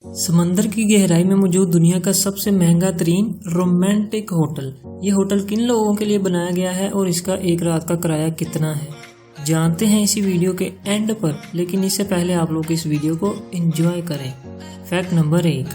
समंदर की गहराई में मौजूद दुनिया का सबसे महंगा तरीन रोमांटिक होटल। ये होटल किन लोगों के लिए बनाया गया है और इसका एक रात का किराया कितना है, जानते हैं इसी वीडियो के एंड पर। लेकिन इससे पहले आप लोग इस वीडियो को एंजॉय करें। फैक्ट नंबर 1,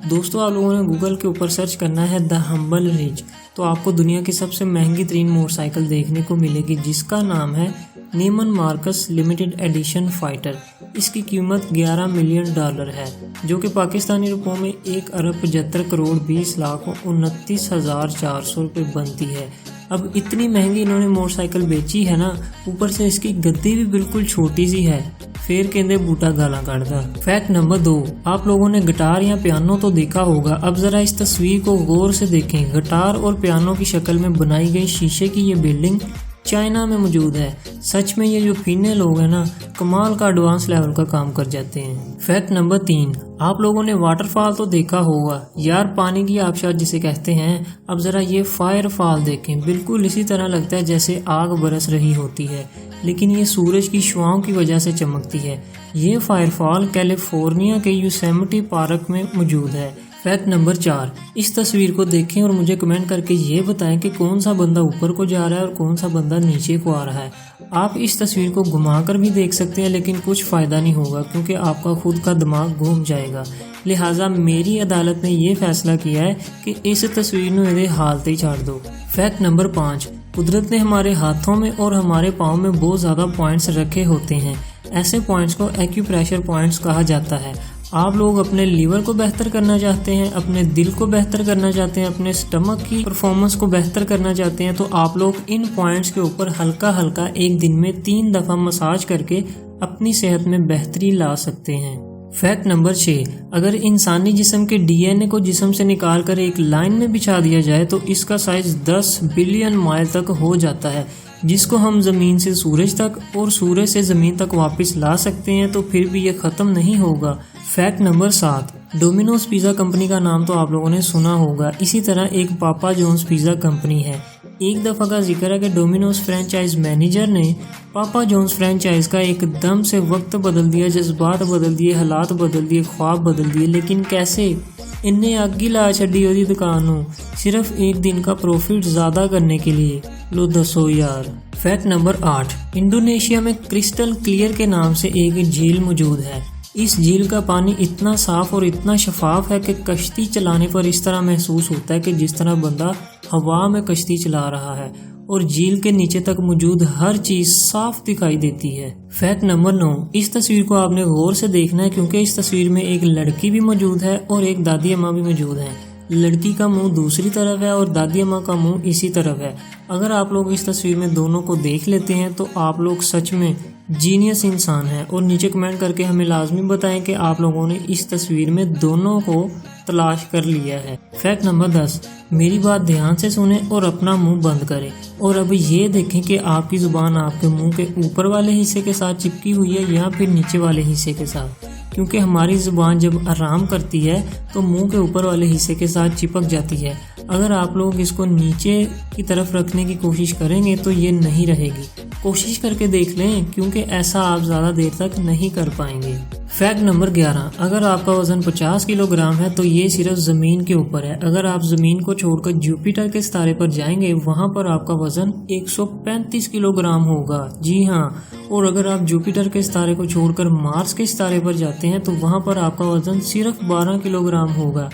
दोस्तों आप लोगों ने गूगल के ऊपर सर्च करना है द हम्बल रिज, तो आपको दुनिया की सबसे महंगी तरीन मोटरसाइकिल देखने को मिलेगी, जिसका नाम है नीमन मार्कस लिमिटेड एडिशन फाइटर। इसकी कीमत $11 मिलियन है, जो कि पाकिस्तानी रुपयों में 1,75,20,29,400 रुपये बनती है। अब इतनी महंगी इन्होंने मोटरसाइकिल बेची है ना, ऊपर से इसकी गद्दी भी बिल्कुल छोटी सी है, फिर कहते बूटा गाला काटदा। फैक्ट नंबर 2, आप लोगों ने गिटार या पियानो तो देखा होगा। अब जरा इस तस्वीर को गौर से देखें। गिटार और पियानो की शक्ल में बनाई गई शीशे की ये बिल्डिंग चाइना में मौजूद है। सच में ये जो फिन्ने लोग हैं ना, कमाल का एडवांस लेवल का काम कर जाते हैं। फैक्ट नंबर 3, आप लोगों ने वाटरफॉल तो देखा होगा यार, पानी की आबशार जिसे कहते हैं। अब जरा ये फायरफॉल देखें, बिल्कुल इसी तरह लगता है जैसे आग बरस रही होती है, लेकिन ये सूरज की शुआओं की वजह से चमकती है। ये फायरफॉल कैलिफोर्निया के योसेमिटी पार्क में मौजूद है। फैक्ट नंबर 4, इस तस्वीर को देखें और मुझे कमेंट करके ये बताएं कि कौन सा बंदा ऊपर को जा रहा है और कौन सा बंदा नीचे को आ रहा है। आप इस तस्वीर को घुमाकर भी देख सकते हैं, लेकिन कुछ फ़ायदा नहीं होगा क्योंकि आपका खुद का दिमाग घूम जाएगा। लिहाजा मेरी अदालत ने ये फैसला किया है कि इस तस्वीर को मेरे हालत ही छाड़ दो। फैक्ट नंबर 5, कुदरत ने हमारे हाथों में और हमारे पाँव में बहुत ज़्यादा पॉइंट्स रखे होते हैं। ऐसे पॉइंट्स को एक्यूप्रेशर पॉइंट्स कहा जाता है। आप लोग अपने लीवर को बेहतर करना चाहते हैं, अपने दिल को बेहतर करना चाहते हैं, अपने स्टमक की परफॉर्मेंस को बेहतर करना चाहते हैं, तो आप लोग इन पॉइंट्स के ऊपर हल्का हल्का एक दिन में 3 दफ़ा मसाज करके अपनी सेहत में बेहतरी ला सकते हैं। फैक्ट नंबर 6, अगर इंसानी जिस्म के डीएनए को जिस्म से निकाल कर एक लाइन में बिछा दिया जाए तो इसका साइज 10 बिलियन माइल तक हो जाता है, जिसको हम ज़मीन से सूरज तक और सूरज से ज़मीन तक वापस ला सकते हैं, तो फिर भी ये ख़त्म नहीं होगा। Fact number 7, Domino's pizza company का नाम तो आप लोगों ने सुना होगा। इसी तरह एक पापा जॉन्स पिज़्ज़ा कंपनी है। एक दफ़ा का जिक्र है कि डोमिनोज फ्रेंचाइज मैनेजर ने पापा जॉन्स फ्रेंचाइज का एकदम से वक्त बदल दिया, जज्बात बदल दिए, हालात बदल दिए, ख्वाब बदल दिए। लेकिन कैसे? इन्हें अग्गी ला छड़ी ओदी दुकान हो, सिर्फ एक दिन का प्रॉफिट ज़्यादा करने के लिए। लो दसो यार। फैक्ट नंबर 8, इंडोनेशिया में क्रिस्टल क्लियर के नाम से एक झील मौजूद है। इस झील का पानी इतना साफ और इतना शफाफ है कि कश्ती चलाने पर इस तरह महसूस होता है कि जिस तरह बंदा हवा में कश्ती चला रहा है, और झील के नीचे तक मौजूद हर चीज साफ दिखाई देती है। फैक्ट नंबर 9, इस तस्वीर को आपने गौर से देखना है क्योंकि इस तस्वीर में एक लड़की भी मौजूद है और एक दादी अम्मा भी मौजूद है। लड़की का मुंह दूसरी तरफ है और दादी अम्मा का मुंह इसी तरफ है। अगर आप लोग इस तस्वीर में दोनों को देख लेते हैं तो आप लोग सच में जीनियस इंसान हैं। और नीचे कमेंट करके हमें लाजमी बताएं कि आप लोगों ने इस तस्वीर में दोनों को तलाश कर लिया है। फैक्ट नंबर 10, मेरी बात ध्यान से सुने और अपना मुंह बंद करें, और अब ये देखें कि आपकी जुबान आपके मुंह के ऊपर वाले हिस्से के साथ चिपकी हुई है या फिर नीचे वाले हिस्से के साथ, क्योंकि हमारी जुबान जब आराम करती है तो मुंह के ऊपर वाले हिस्से के साथ चिपक जाती है। अगर आप लोग इसको नीचे की तरफ रखने की कोशिश करेंगे तो ये नहीं रहेगी। कोशिश करके देख लें, क्योंकि ऐसा आप ज़्यादा देर तक नहीं कर पाएंगे। फैक्ट नंबर 11, अगर आपका वजन 50 किलोग्राम है तो ये सिर्फ ज़मीन के ऊपर है। अगर आप ज़मीन को छोड़कर जुपिटर के सितारे पर जाएंगे, वहाँ पर आपका वजन 135 किलोग्राम होगा। जी हाँ, और अगर आप जुपिटर के सितारे को छोड़कर मार्स के सितारे पर जाते हैं तो वहाँ पर आपका वजन सिर्फ 12 किलोग्राम होगा।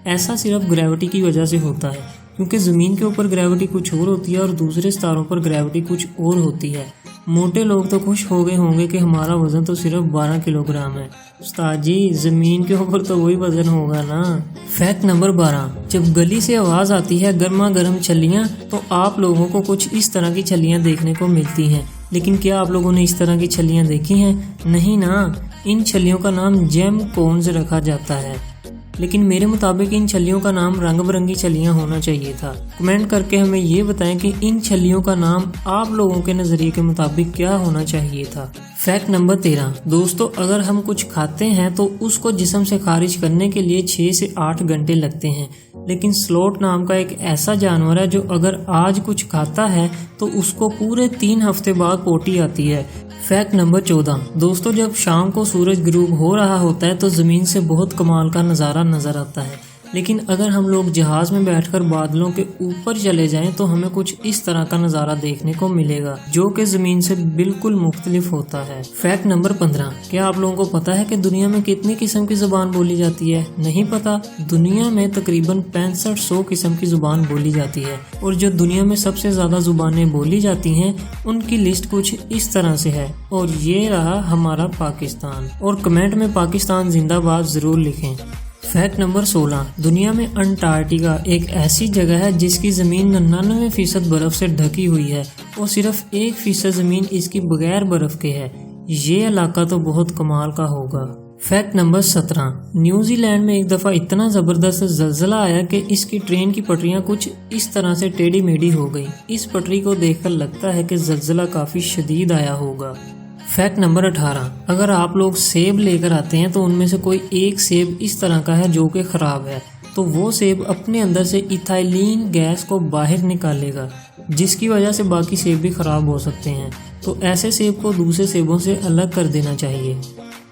ऐसा सिर्फ ग्रेविटी की वजह से होता है, क्योंकि ज़मीन के ऊपर ग्रेविटी कुछ और होती है और दूसरे सितारों पर ग्रेविटी कुछ और होती है। मोटे लोग तो खुश हो गए होंगे कि हमारा वज़न तो सिर्फ 12 किलोग्राम है। उस्ताद जी, ज़मीन के ऊपर तो वही वज़न होगा ना। फैक्ट नंबर 12, जब गली से आवाज़ आती है गर्मा गर्म छल्लियाँ, तो आप लोगों को कुछ इस तरह की छल्लियाँ देखने को मिलती हैं। लेकिन क्या आप लोगों ने इस तरह की छल्लियाँ देखी हैं? नहीं ना। इन छल्लियों का नाम जेम कोन्स रखा जाता है, लेकिन मेरे मुताबिक इन छल्लियों का नाम रंग बिरंगी छल्लियाँ होना चाहिए था। कमेंट करके हमें ये बताएं कि इन छल्लियों का नाम आप लोगों के नज़रिए के मुताबिक क्या होना चाहिए था। फैक्ट नंबर 13, दोस्तों अगर हम कुछ खाते हैं तो उसको जिस्म से खारिज करने के लिए 6 से 8 घंटे लगते हैं, लेकिन स्लोथ नाम का एक ऐसा जानवर है जो अगर आज कुछ खाता है तो उसको पूरे 3 हफ्ते बाद पोटी आती है। Fact number 14। दोस्तों, जब शाम को सूरज ग्रूब हो रहा होता है तो ज़मीन से बहुत कमाल का नज़ारा नज़र आता है, लेकिन अगर हम लोग जहाज़ में बैठकर बादलों के ऊपर चले जाएं तो हमें कुछ इस तरह का नज़ारा देखने को मिलेगा जो कि ज़मीन से बिल्कुल मुख्तलिफ होता है। Fact number 15। क्या आप लोगों को पता है कि दुनिया में कितनी किस्म की ज़ुबान बोली जाती है? नहीं पता? दुनिया में तकरीबन 6500 किस्म की ज़ुबान बोली जाती है और जो दुनिया में सबसे ज़्यादा ज़ुबानें बोली जाती हैं उनकी लिस्ट कुछ इस तरह से है, और ये रहा हमारा पाकिस्तान। और कमेंट में पाकिस्तान जिंदाबाद ज़रूर लिखें। Fact number 16। दुनिया में अंटार्कटिका एक ऐसी जगह है जिसकी ज़मीन 99% बर्फ़ से ढकी हुई है और सिर्फ 1% ज़मीन इसकी बगैर बर्फ़ के है। ये इलाका तो बहुत कमाल का होगा। Fact number 17। न्यूजीलैंड में एक दफ़ा इतना ज़बरदस्त ज़लज़ला आया कि इसकी ट्रेन की पटरियाँ कुछ इस तरह से टेढ़ी मेढ़ी हो गई। इस पटरी को देखकर लगता है कि ज़लज़ला काफ़ी शदीद आया होगा। Fact number 18। अगर आप लोग सेब लेकर आते हैं तो उनमें से कोई एक सेब इस तरह का है जो कि ख़राब है, तो वो सेब अपने अंदर से इथाइलीन गैस को बाहर निकालेगा, जिसकी वजह से बाकी सेब भी ख़राब हो सकते हैं। तो ऐसे सेब को दूसरे सेबों से अलग कर देना चाहिए।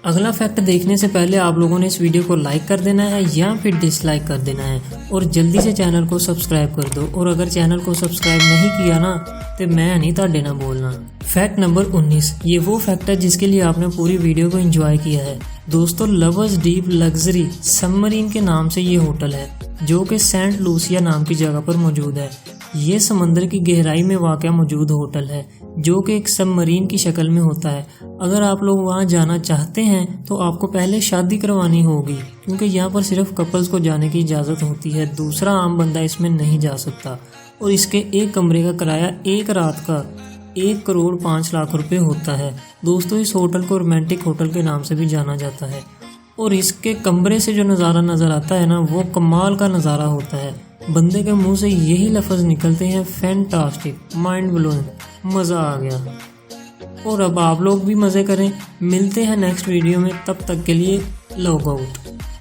अगला फैक्ट देखने से पहले आप लोगों ने इस वीडियो को लाइक कर देना है या फिर डिसलाइक कर देना है, और जल्दी से चैनल को सब्सक्राइब कर दो। और अगर चैनल को सब्सक्राइब नहीं किया ना तो मैं नहीं ताड़े ना बोलना। Fact number 19। ये वो फैक्ट है जिसके लिए आपने पूरी वीडियो को एंजॉय किया है। दोस्तों, लवर्स डीप लग्जरी सबमरीन के नाम से ये होटल है जो कि सेंट लूसिया नाम की जगह पर मौजूद है। ये समंदर की गहराई में वाक़या मौजूद होटल है जो कि एक सबमरीन की शक्ल में होता है। अगर आप लोग वहाँ जाना चाहते हैं तो आपको पहले शादी करवानी होगी, क्योंकि यहाँ पर सिर्फ कपल्स को जाने की इजाज़त होती है, दूसरा आम बंदा इसमें नहीं जा सकता। और इसके एक कमरे का किराया एक रात का 1,05,00,000 रुपये होता है। दोस्तों, इस होटल को रोमांटिक होटल के नाम से भी जाना जाता है, और इसके कमरे से जो नज़ारा नज़र आता है ना, वो कमाल का नज़ारा होता है। बंदे के मुंह से यही लफ्ज़ निकलते हैं, फैंटास्टिक, माइंड ब्लोइंग, मज़ा आ गया। और अब आप लोग भी मज़े करें। मिलते हैं नेक्स्ट वीडियो में, तब तक के लिए लॉग आउट।